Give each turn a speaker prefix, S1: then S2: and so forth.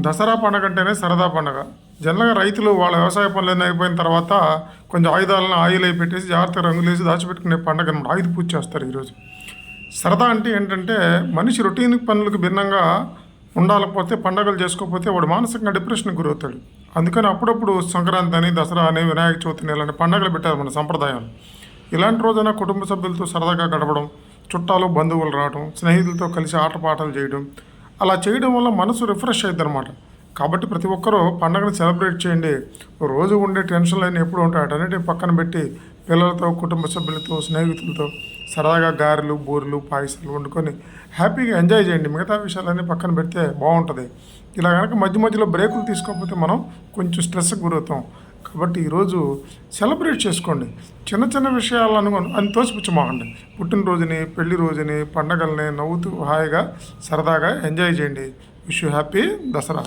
S1: దసరా పండగ అంటేనే సరదా పండగ. జనరల్‌గా రైతులు వాళ్ళ వ్యవసాయ పనులన్నీ అయిపోయిన తర్వాత కొంచెం ఆయుధాలను ఆయిల్ అయి పెట్టేసి జాగ్రత్తగా రంగులేసి దాచిపెట్టుకునే పండగనమాట. ఆయుధ పూజ చేస్తారు ఈరోజు. సరదా అంటే ఏంటంటే మనిషి రొటీన్ పనులకు భిన్నంగా ఉండాలకపోతే పండగలు చేసుకోకపోతే వాడు మానసికంగా డిప్రెషన్‌కి గురవుతాడు. అందుకని అప్పుడప్పుడు సంక్రాంతి అని, దసరా అని, వినాయక చవితిని ఇలాంటి పండగలు పెట్టారు మన సంప్రదాయాలు. ఇలాంటి రోజున కుటుంబ సభ్యులతో సరదాగా గడపడం, చుట్టాలు, బంధువులు రావడం, స్నేహితులతో కలిసి ఆటపాటలు చేయడం, అలా చేయడం వల్ల మనసు రిఫ్రెష్ అయిద్దనమాట. కాబట్టి ప్రతి ఒక్కరూ పండగను సెలబ్రేట్ చేయండి. రోజు ఉండే టెన్షన్‌లన్నీ ఎప్పుడు ఉంటాయి వాటన్నిటిని పక్కన పెట్టి పిల్లలతో, కుటుంబ సభ్యులతో, స్నేహితులతో సరదాగా గారెలు, బూరెలు, పాయసాలు వండుకొని హ్యాపీగా ఎంజాయ్ చేయండి. మిగతా విషయాలన్నీ పక్కన పెడితే బాగుంటుంది. ఇలా కనుక మధ్య మధ్యలో బ్రేకులు తీసుకోకపోతే మనం కొంచెం స్ట్రెస్‌కి గురవుతాం. కాబట్టి ఈరోజు సెలబ్రేట్ చేసుకోండి. చిన్న చిన్న విషయాలను అని తోసిపుచ్చమాకండి. పుట్టినరోజుని, పెళ్లి రోజుని, పండగల్ని నవ్వుతూ హాయిగా సరదాగా ఎంజాయ్ చేయండి. Wish you happy Dasara.